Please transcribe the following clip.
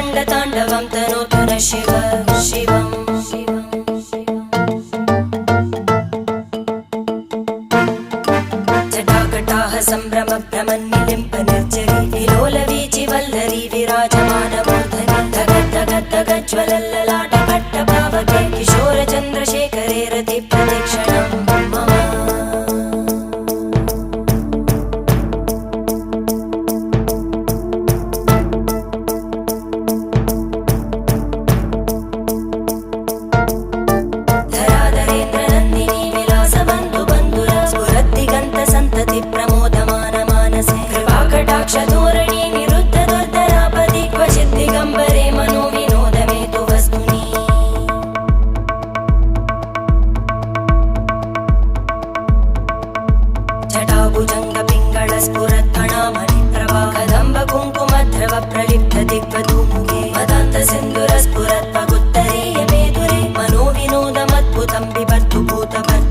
रङ्गताण्डवं तनोतु न शिव शिवम् जटाकटाः सम्भ्रमभ्रमन्निलिम्प निर्जरी विलोलवीचि वल्लरी विराजमानमूर्धनि धगज्ज्वलल्ललाटपट्टपावके किशोरचन्द्रशेखरे रतिप्रतिक्षणं मम धराधरेन्द्रनन्दिनी विलासबन्धुबन्धुर स्फुरद्दिगन्तसन्तति प्रमोदमान मानसे कृपाकटाक्षधोरणी निरुद्ध दुर्धरापदि क्वचित् दिगम्बरे मनो विनोदमेतु वस्तुनि जटाभुजङ्गपिङ्गळस्फुरत्फणामणिप्रभा कदम्बकुङ्कुमद्रव प्रलिप्त दिग्वधूमुखे मदान्तसिन्धुरस्फुरत्पगुत्तरीयमेधुरे मनो विनोदमद्भुतं बिभर्तु भूतभर्तु